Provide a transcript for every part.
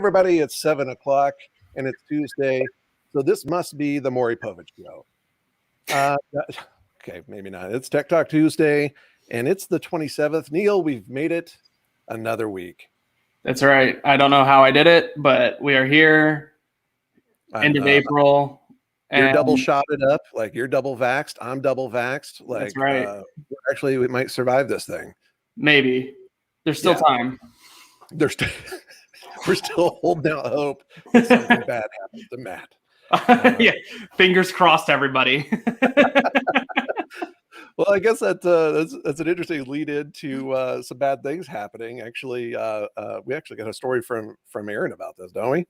everybody, it's 7 o'clock and it's Tuesday, so this must be the Maury Povich show. Okay, maybe not. It's Tech Talk Tuesday and it's the 27th. Neil, we've made it another week. That's right. I don't know how I did it, but we are here. End of April. You're double shotted up, like you're double vaxxed. I'm double vaxxed. Like, that's right. Actually, we might survive this thing. Maybe. There's still time. We're still holding out hope that something bad happens to Matt. Yeah, fingers crossed, everybody. Well, I guess that's an interesting lead into some bad things happening. Actually, we actually got a story from Aaron about this, don't we?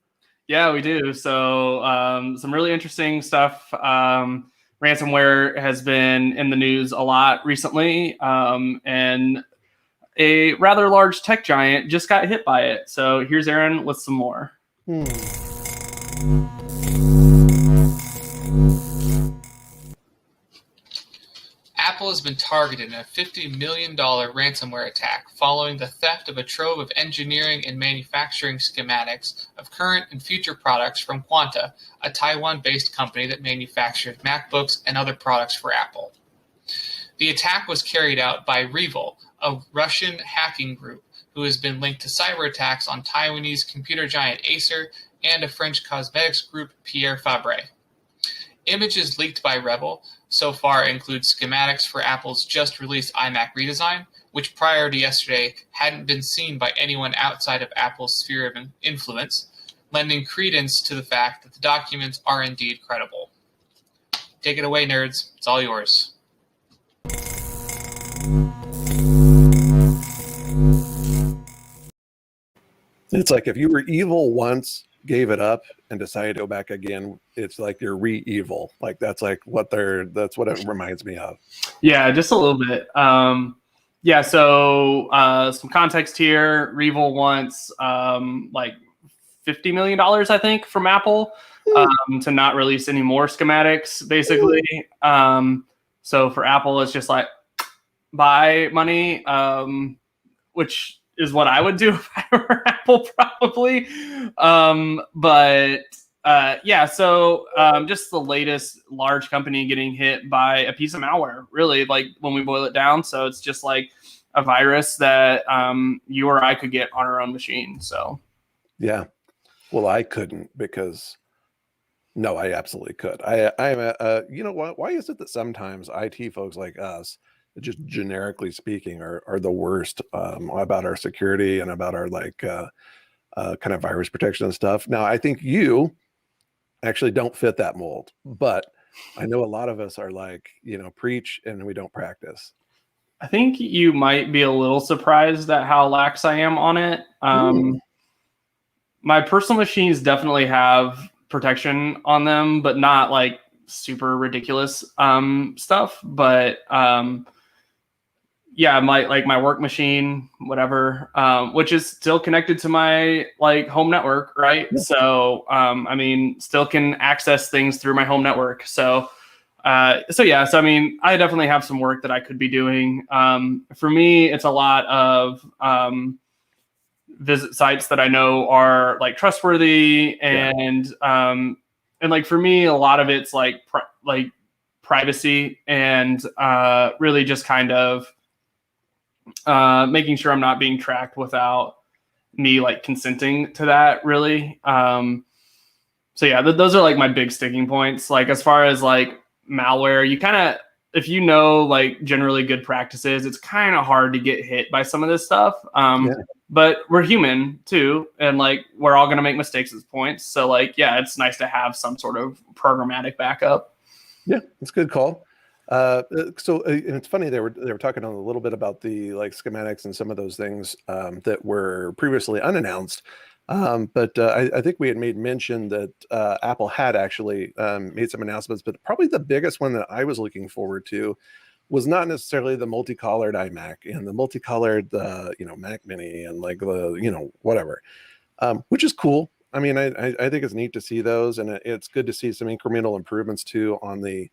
Yeah, we do. So some really interesting stuff. Ransomware has been in the news a lot recently, and a rather large tech giant just got hit by it. So here's Aaron with some more. Apple has been targeted in a $50 million ransomware attack following the theft of a trove of engineering and manufacturing schematics of current and future products from Quanta, a Taiwan-based company that manufactured MacBooks and other products for Apple. The attack was carried out by Revil, a Russian hacking group who has been linked to cyber attacks on Taiwanese computer giant Acer and a French cosmetics group, Pierre Fabre. Images leaked by Revil so far include schematics for Apple's just-released iMac redesign, which prior to yesterday hadn't been seen by anyone outside of Apple's sphere of influence, lending credence to the fact that the documents are indeed credible. Take it away, nerds. It's all yours. It's like if you were evil once, gave it up, and decided to go back again, it's like you're re-evil. Like that's what it reminds me of. Yeah, just a little bit. So some context here. Revil wants like $50 million, I think, from Apple to not release any more schematics, basically. So for Apple, it's just like buy money, which is what I would do if I were Apple, probably. Just the latest large company getting hit by a piece of malware, really, like when we boil it down. So it's just like a virus that you or I could get on our own machine. So, yeah. Well, I couldn't because no, I absolutely could. I am you know what? Why is it that sometimes IT folks like us, just generically speaking, are the worst about our security and about our kind of virus protection and stuff? Now, I think you actually don't fit that mold, but I know a lot of us are like, preach and we don't practice. I think you might be a little surprised at how lax I am on it. My personal machines definitely have protection on them, but not like super ridiculous stuff. But my work machine, whatever, which is still connected to my home network, right? Yeah. So still can access things through my home network. So I definitely have some work that I could be doing. For me, it's a lot of visit sites that I know are like trustworthy, and for me, a lot of it's like privacy and really just kind of making sure I'm not being tracked without me consenting to that, really. Those are my big sticking points. As far as malware, you kind of, if generally good practices, it's kind of hard to get hit by some of this stuff. But we're human too, and we're all going to make mistakes at this point. So it's nice to have some sort of programmatic backup. Yeah, it's a good call. And it's funny, they were talking a little bit about the schematics and some of those things that were previously unannounced. But I think we had made mention that Apple had actually made some announcements, but probably the biggest one that I was looking forward to was not necessarily the multicolored iMac and the multicolored Mac Mini and whatever, which is cool. I mean, I think it's neat to see those, and it's good to see some incremental improvements too on the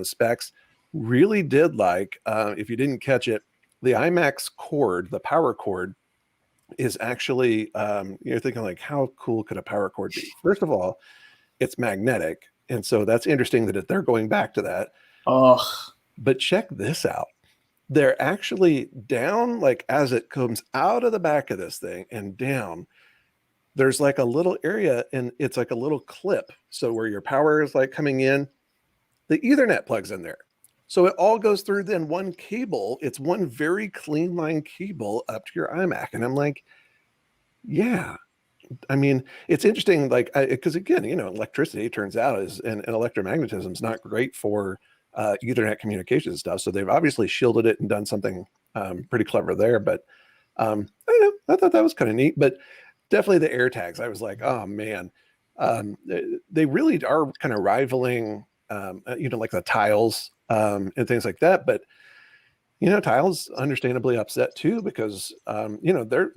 specs. Really did if you didn't catch it, the iMac's cord, the power cord, is actually, you're thinking like, how cool could a power cord be? First of all, it's magnetic. And so that's interesting that they're going back to that. Ugh. But check this out. They're actually down, like as it comes out of the back of this thing and down, there's like a little area and it's like a little clip. So where your power is like coming in, the Ethernet plugs in there. So it all goes through then one cable. It's one very clean line cable up to your iMac. And I'm like, yeah. I mean, it's interesting, like, because again, electricity turns out and electromagnetism is not great for Ethernet communication and stuff. So they've obviously shielded it and done something pretty clever there. But I don't know, I thought that was kind of neat. But definitely the AirTags, I was like, oh man, they really are kind of rivaling, like the Tiles and things like that. But Tiles understandably upset too because they're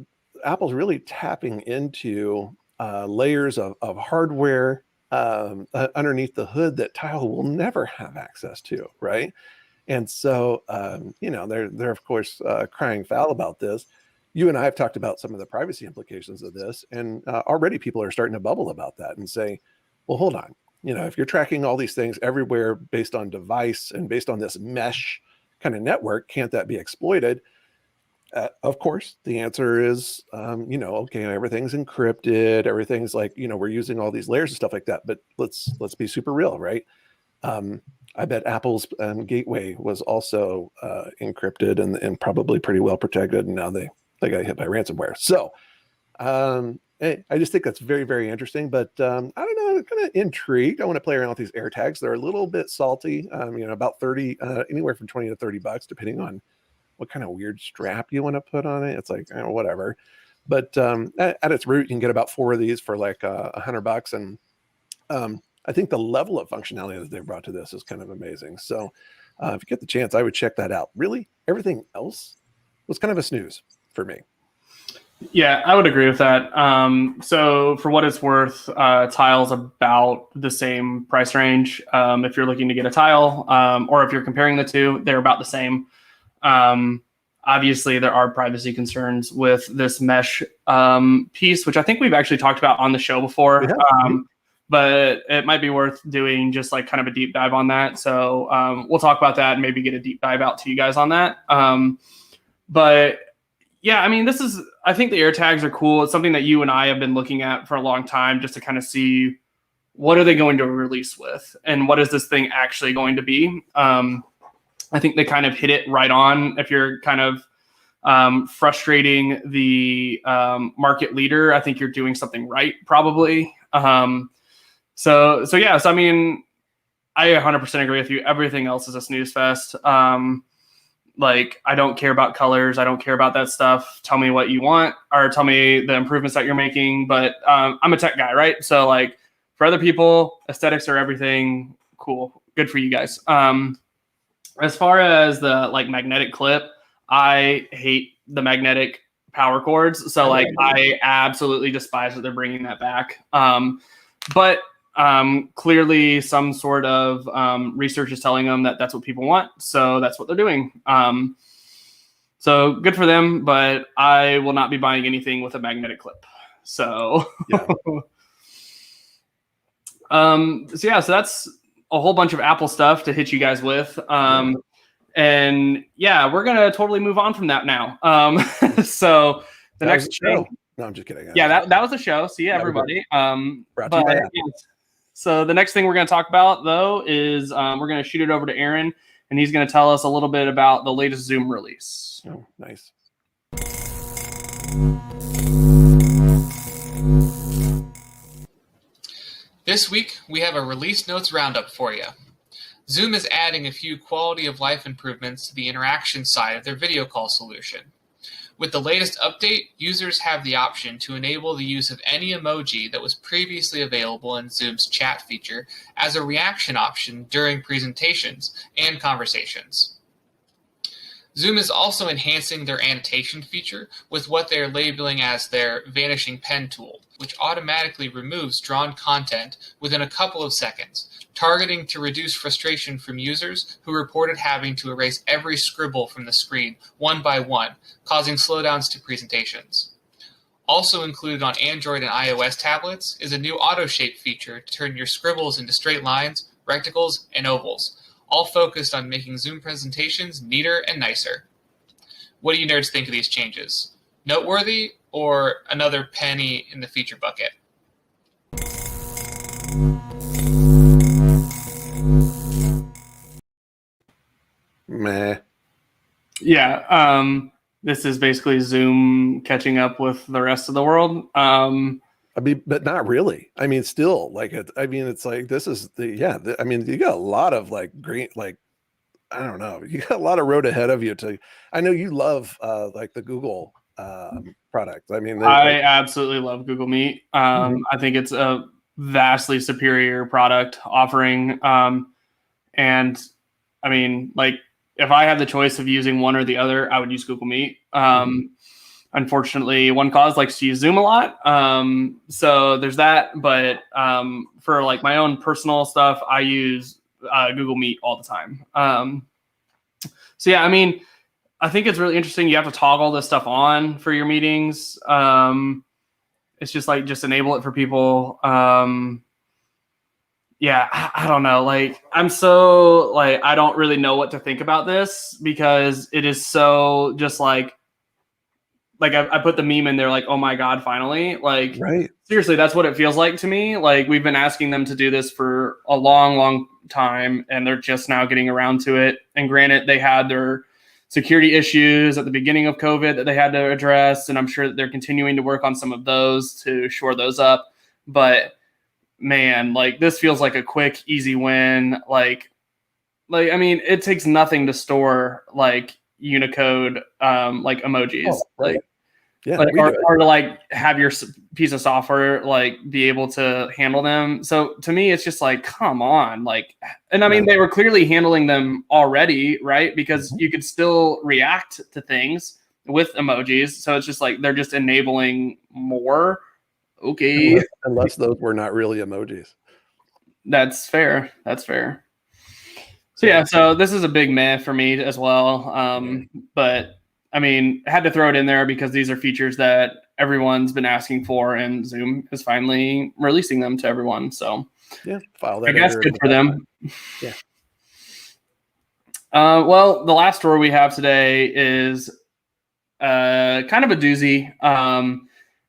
Apple's really tapping into layers of hardware underneath the hood that Tile will never have access to, right? And so, they're of course crying foul about this. You and I have talked about some of the privacy implications of this, and already people are starting to bubble about that and say, well, hold on. If you're tracking all these things everywhere based on device and based on this mesh kind of network, can't that be exploited? Of course, the answer is, okay, everything's encrypted. Everything's like, we're using all these layers and stuff like that. But let's be super real, right? I bet Apple's gateway was also encrypted and probably pretty well protected. And now they got hit by ransomware. So I just think that's very, very interesting. But I don't know, I'm kind of intrigued. I want to play around with these AirTags. They're a little bit salty. About 30, anywhere from 20 to 30 bucks, depending on what kind of weird strap you want to put on it. It's like, whatever. But at its root, you can get about 4 of these for like $100. And I think the level of functionality that they've brought to this is kind of amazing. So if you get the chance, I would check that out. Really, everything else was kind of a snooze for me. Yeah, I would agree with that. So for what it's worth, Tile's about the same price range. If you're looking to get a Tile, or if you're comparing the two, they're about the same. Obviously, there are privacy concerns with this mesh piece, which I think we've actually talked about on the show before. But it might be worth doing just like kind of a deep dive on that. So we'll talk about that and maybe get a deep dive out to you guys on that. But yeah, I mean, I think the AirTags are cool. It's something that you and I have been looking at for a long time just to kind of see what are they going to release with and what is this thing actually going to be. I think they kind of hit it right on. If you're kind of frustrating the market leader, I think you're doing something right, probably. So I mean, I 100% agree with you. Everything else is a snooze fest. Like, I don't care about colors. I don't care about that stuff. Tell me what you want or tell me the improvements that you're making. But I'm a tech guy, right? So like for other people, aesthetics are everything. Cool. Good for you guys. As far as the like magnetic clip, I hate the magnetic power cords. So like I absolutely despise that they're bringing that back. But clearly some sort of research is telling them that that's what people want. So that's what they're doing. So good for them, but I will not be buying anything with a magnetic clip. So, Yeah. So that's a whole bunch of Apple stuff to hit you guys with. And yeah, we're going to totally move on from that now. So the next show. No, I'm just kidding. Yeah, that was a show. See you, everybody. So the next thing we're going to talk about, though, is we're going to shoot it over to Aaron, and he's going to tell us a little bit about the latest Zoom release. Oh, nice. This week, we have a release notes roundup for you. Zoom is adding a few quality of life improvements to the interaction side of their video call solution. With the latest update, users have the option to enable the use of any emoji that was previously available in Zoom's chat feature as a reaction option during presentations and conversations. Zoom is also enhancing their annotation feature with what they are labeling as their vanishing pen tool, which automatically removes drawn content within a couple of seconds, targeting to reduce frustration from users who reported having to erase every scribble from the screen one by one, causing slowdowns to presentations. Also included on Android and iOS tablets is a new auto shape feature to turn your scribbles into straight lines, rectangles, and ovals, all focused on making Zoom presentations neater and nicer. What do you nerds think of these changes? Noteworthy or another penny in the feature bucket? Meh. Yeah. This is basically Zoom catching up with the rest of the world. I mean, but not really. I mean, still, like, it's like this is I mean, you got a lot of like great, like, I don't know, you got a lot of road ahead of you. I know you love like the Google product. I mean, I absolutely love Google Meet. I think it's a vastly superior product offering. And I mean, like, if I had the choice of using one or the other, I would use Google Meet. Unfortunately, OneCause likes to use Zoom a lot. So there's that. But for like my own personal stuff, I use Google Meet all the time. So yeah, I mean, I think it's really interesting. You have to toggle this stuff on for your meetings. It's just enable it for people. Yeah, I don't know. Like, I'm so like, I don't really know what to think about this because it is so just like I put the meme in there, like, oh my God, finally. Like, right. Seriously, that's what it feels like to me. Like, we've been asking them to do this for a long, long time, and they're just now getting around to it. And granted, they had their security issues at the beginning of COVID that they had to address, and I'm sure that they're continuing to work on some of those to shore those up. But man, like, this feels like a quick, easy win. Like I mean, it takes nothing to store like Unicode, like emojis, Oh, right. Yeah, or to like have your piece of software like be able to handle them. So to me, it's just like, come on, like, and I mean, they were clearly handling them already, right? Because you could still react to things with emojis. So it's just like they're just enabling more. Okay, unless those were not really emojis. That's fair. That's fair. So yeah, so this is a big meh for me as well. But I mean, I had to throw it in there because these are features that everyone's been asking for, and Zoom is finally releasing them to everyone. So yeah, file that. I guess good for them. Yeah. Well, the last story we have today is kind of a doozy,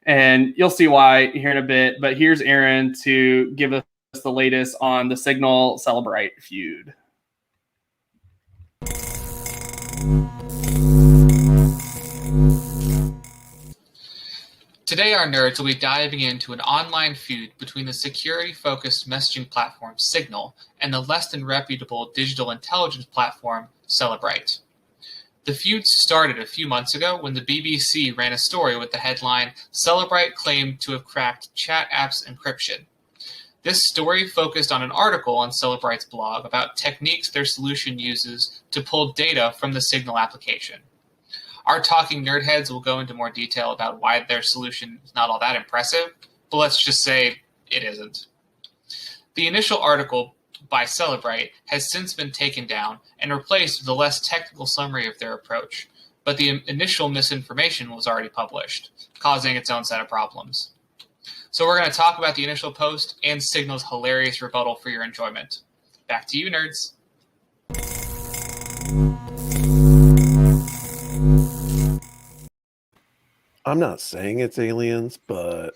and you'll see why here in a bit. But here's Aaron to give us the latest on the Signal Cellebrite feud. Today, our nerds will be diving into an online feud between the security-focused messaging platform Signal and the less than reputable digital intelligence platform Cellebrite. The feud started a few months ago when the BBC ran a story with the headline, "Cellebrite claimed to have cracked chat apps encryption." This story focused on an article on Cellebrite's blog about techniques their solution uses to pull data from the Signal application. Our talking nerdheads will go into more detail about why their solution is not all that impressive, but let's just say it isn't. The initial article by Cellebrite has since been taken down and replaced with a less technical summary of their approach, but the initial misinformation was already published, causing its own set of problems. So we're going to talk about the initial post and Signal's hilarious rebuttal for your enjoyment. Back to you, nerds. I'm not saying it's aliens, but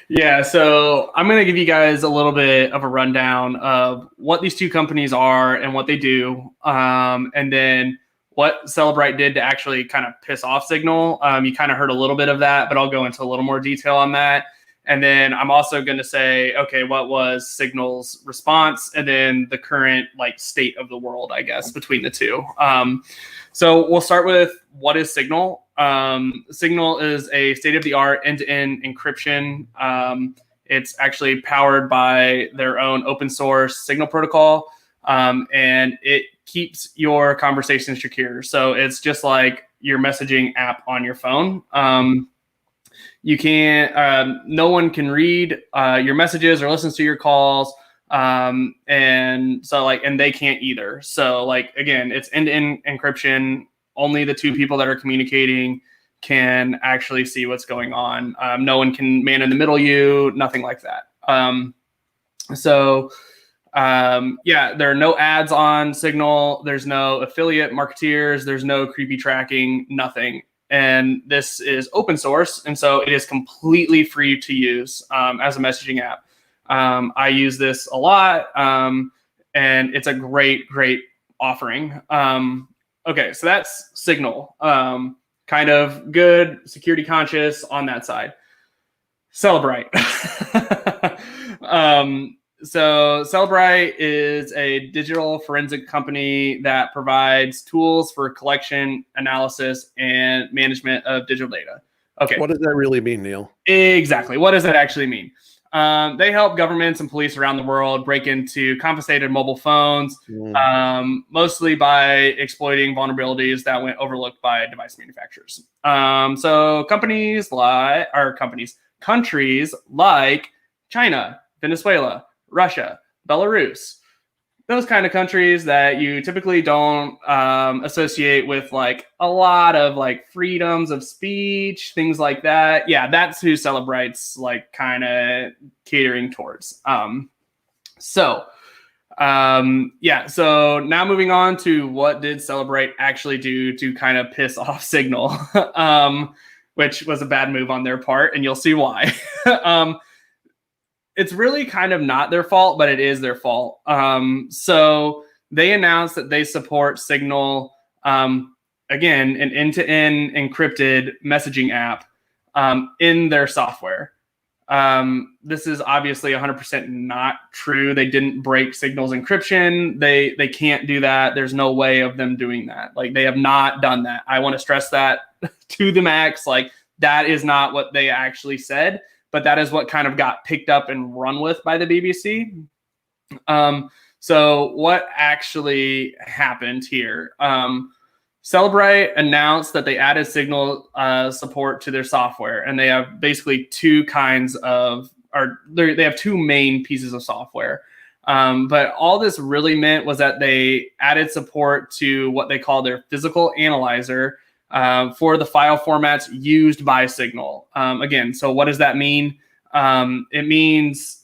yeah, so I'm going to give you guys a little bit of a rundown of what these two companies are and what they do, and then what Cellebrite did to actually kind of piss off Signal. You kind of heard a little bit of that, but I'll go into a little more detail on that. And then I'm also going to say, okay, what was Signal's response, and then the current like state of the world, I guess, between the two. So we'll start with what is Signal. Signal is a state-of-the-art end-to-end encryption. It's actually powered by their own open source Signal protocol, and it keeps your conversations secure. So it's just like your messaging app on your phone. You can't, no one can read your messages or listen to your calls. And so like, and they can't either. So like, again, it's end-to-end encryption. Only the two people that are communicating can actually see what's going on. No one can man in the middle you, nothing like that. There are no ads on Signal. There's no affiliate marketeers. There's no creepy tracking, nothing. And this is open source. And so it is completely free to use as a messaging app. I use this a lot, and it's a great, great offering. Okay, so that's Signal. Kind of good, security conscious on that side. Cellebrite. So Cellebrite is a digital forensic company that provides tools for collection, analysis, and management of digital data. Okay. What does that really mean, Neil? Exactly. What does that actually mean? They help governments and police around the world break into confiscated mobile phones, mostly by exploiting vulnerabilities that went overlooked by device manufacturers. So countries like China, Venezuela, Russia, Belarus, those kind of countries that you typically don't associate with like a lot of like freedoms of speech, things like that. Yeah, that's who Cellebrite's like kind of catering towards. So now moving on to what did Cellebrite actually do to kind of piss off Signal, which was a bad move on their part, and you'll see why. It's really kind of not their fault, but it is their fault. So they announced that they support Signal, again, an end-to-end encrypted messaging app in their software. This is obviously 100% not true. They didn't break Signal's encryption. They can't do that. There's no way of them doing that. Like, they have not done that. I want to stress that to the max. Like, that is not what they actually said. But that is what kind of got picked up and run with by the BBC. So what actually happened here? Cellebrite announced that they added Signal support to their software, and they have basically two main pieces of software. But all this really meant was that they added support to what they call their physical analyzer, for the file formats used by Signal. Again, so what does that mean? It means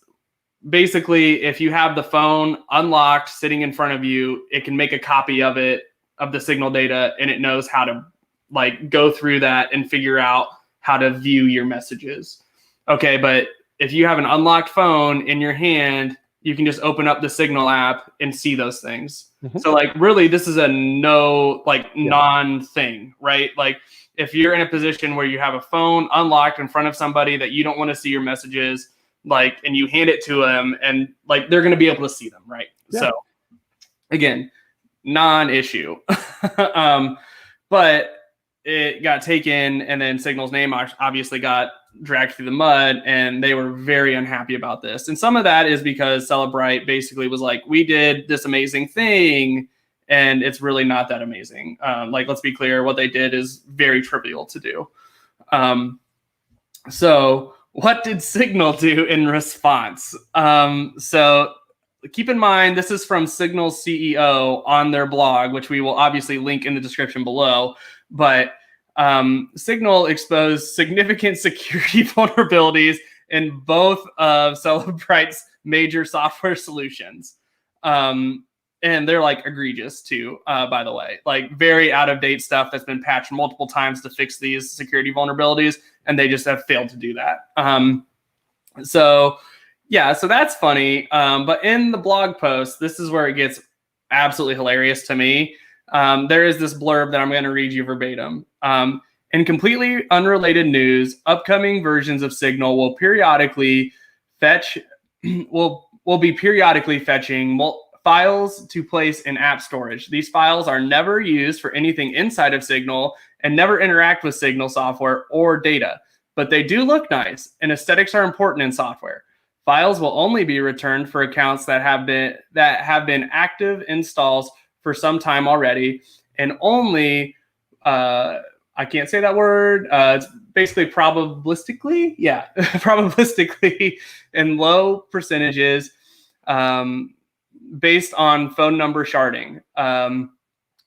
basically if you have the phone unlocked sitting in front of you, it can make a copy of it, of the Signal data, and it knows how to like go through that and figure out how to view your messages. Okay, but if you have an unlocked phone in your hand, you can just open up the Signal app and see those things. Mm-hmm. So like really this is a non-thing, right? Like if you're in a position where you have a phone unlocked in front of somebody that you don't want to see your messages, like, and you hand it to them and like, they're going to be able to see them. Right. Yeah. So again, non-issue, but it got taken, and then Signal's name obviously got dragged through the mud, and they were very unhappy about this. And some of that is because Cellebrite basically was like, we did this amazing thing, and it's really not that amazing. Like, let's be clear, what they did is very trivial to do. So what did Signal do in response? So keep in mind, this is from Signal's CEO on their blog, which we will obviously link in the description below. But Signal exposed significant security vulnerabilities in both of Cellebrite's major software solutions. And they're like egregious too, by the way, like very out of date stuff that's been patched multiple times to fix these security vulnerabilities. And they just have failed to do that. So that's funny. But in the blog post, this is where it gets absolutely hilarious to me. There is this blurb that I'm going to read you verbatim. In completely unrelated news, upcoming versions of Signal will periodically be periodically fetching files to place in app storage. These files are never used for anything inside of Signal and never interact with Signal software or data, but they do look nice, and aesthetics are important in software. Files will only be returned for accounts that have been active installs for some time already, and only I can't say that word. It's basically probabilistically, probabilistically in low percentages, based on phone number sharding.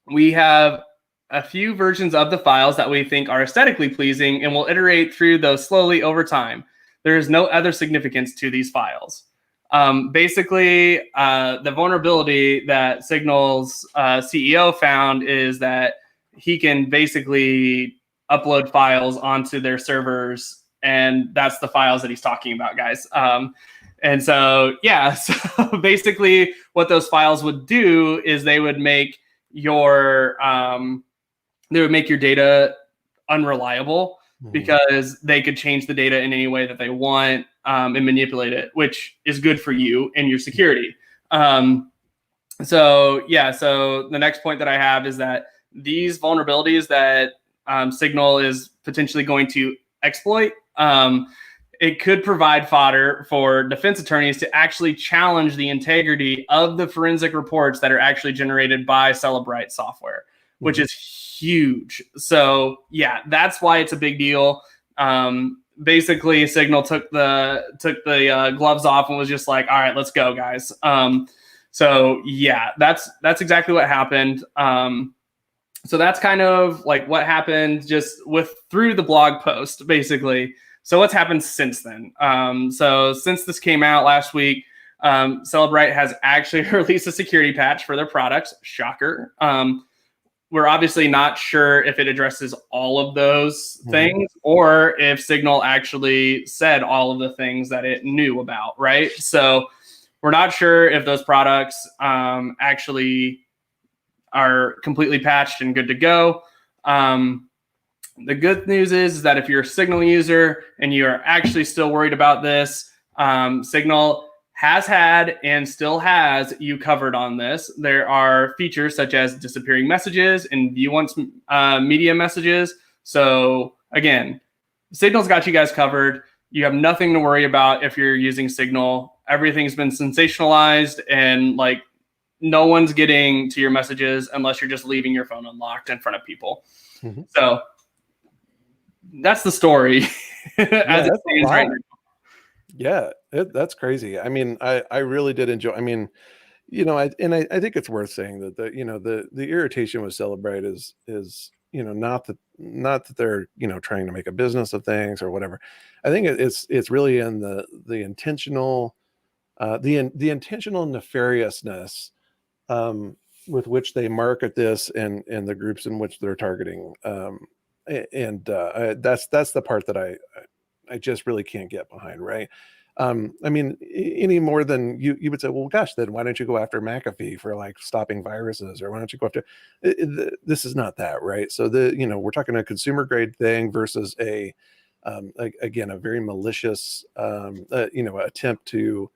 We have a few versions of the files that we think are aesthetically pleasing, and we'll iterate through those slowly over time. There is no other significance to these files. Basically, the vulnerability that Signal's CEO found is that he can basically upload files onto their servers, and that's the files that he's talking about, guys. And so, yeah, so basically what those files would do is they would make your data unreliable, because they could change the data in any way that they want and manipulate it, which is good for you and your security. So the next point that I have is that these vulnerabilities that Signal is potentially going to exploit, it could provide fodder for defense attorneys to actually challenge the integrity of the forensic reports that are actually generated by Cellebrite software, which is huge. So yeah, that's why it's a big deal. Basically, Signal took the gloves off and was just like, all right, let's go, guys. So yeah, that's exactly what happened. So that's kind of like what happened just through the blog post, basically. So what's happened since then? So since this came out last week, Cellebrite has actually released a security patch for their products. Shocker. We're obviously not sure if it addresses all of those things, or if Signal actually said all of the things that it knew about, right? So we're not sure if those products actually are completely patched and good to go. The good news is that if you're a Signal user and you are actually still worried about this, Signal has had and still has you covered on this. There are features such as disappearing messages and view once media messages. So again, Signal's got you guys covered. You have nothing to worry about if you're using Signal. Everything's been sensationalized, and like no one's getting to your messages unless you're just leaving your phone unlocked in front of people. So that's the story as it stands right now. Yeah, that's crazy. I mean, I really did enjoy. I mean, I think it's worth saying that the irritation with Cellebrite is not that they're trying to make a business of things or whatever. I think it's really in the intentional intentional nefariousness with which they market this and the groups in which they're targeting. That's the part that I just really can't get behind, right? I mean, any more than you would say, well, gosh, then why don't you go after McAfee for like stopping viruses, or why don't you go after? This is not that, right? So we're talking a consumer grade thing versus a very malicious attempt to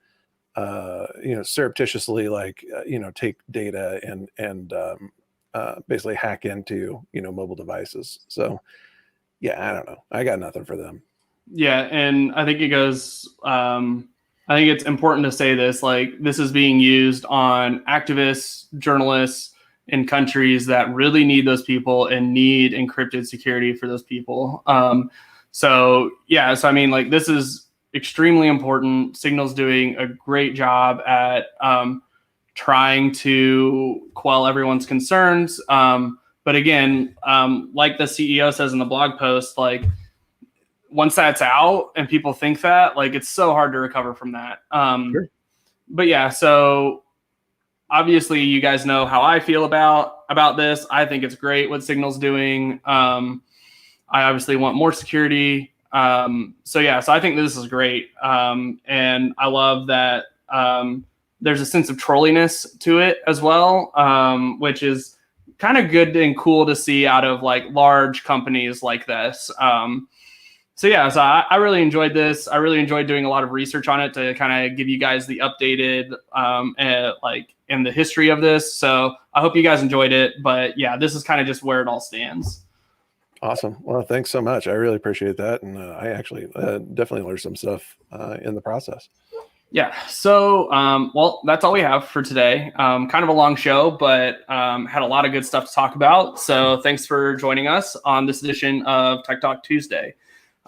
surreptitiously take data and basically hack into mobile devices. So yeah, I don't know. I got nothing for them. Yeah, and I think I think it's important to say this, like this is being used on activists, journalists in countries that really need those people and need encrypted security for those people. So I mean, like this is extremely important. Signal's doing a great job at trying to quell everyone's concerns. But again, like the CEO says in the blog post, like once that's out and people think that, like it's so hard to recover from that. Sure. But yeah, so obviously you guys know how I feel about this. I think it's great what Signal's doing. I obviously want more security. So I think this is great. And I love that there's a sense of trolliness to it as well, which is kind of good and cool to see out of like large companies like this. So I really enjoyed this. I really enjoyed doing a lot of research on it to kind of give you guys the updated in the history of this. So I hope you guys enjoyed it. But yeah, this is kind of just where it all stands. Awesome. Well, thanks so much. I really appreciate that. And I actually definitely learned some stuff in the process. Yeah. So, well, that's all we have for today. Kind of a long show, but had a lot of good stuff to talk about. So thanks for joining us on this edition of Tech Talk Tuesday.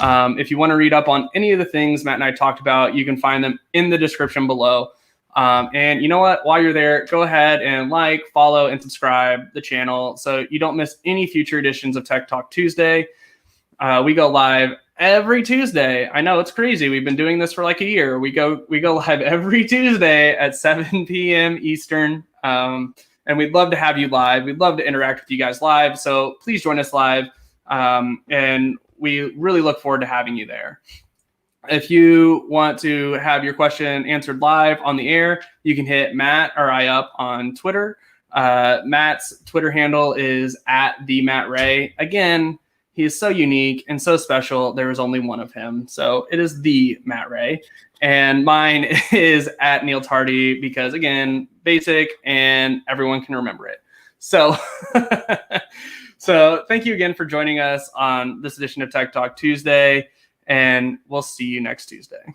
If you want to read up on any of the things Matt and I talked about, you can find them in the description below. And you know what? While you're there, go ahead and like, follow, and subscribe the channel so you don't miss any future editions of Tech Talk Tuesday. We go live every Tuesday. I know it's crazy. We've been doing this for like a year. We go live every Tuesday at 7 p.m. Eastern. And we'd love to have you live. We'd love to interact with you guys live. So please join us live. And we really look forward to having you there. If you want to have your question answered live on the air, you can hit Matt or I up on Twitter. Matt's Twitter handle is @TheMattRay. Again, he is so unique and so special. There is only one of him. So it is the Matt Ray. And mine is @NeilTardy because, again, basic and everyone can remember it. So, so thank you again for joining us on this edition of Tech Talk Tuesday. And we'll see you next Tuesday.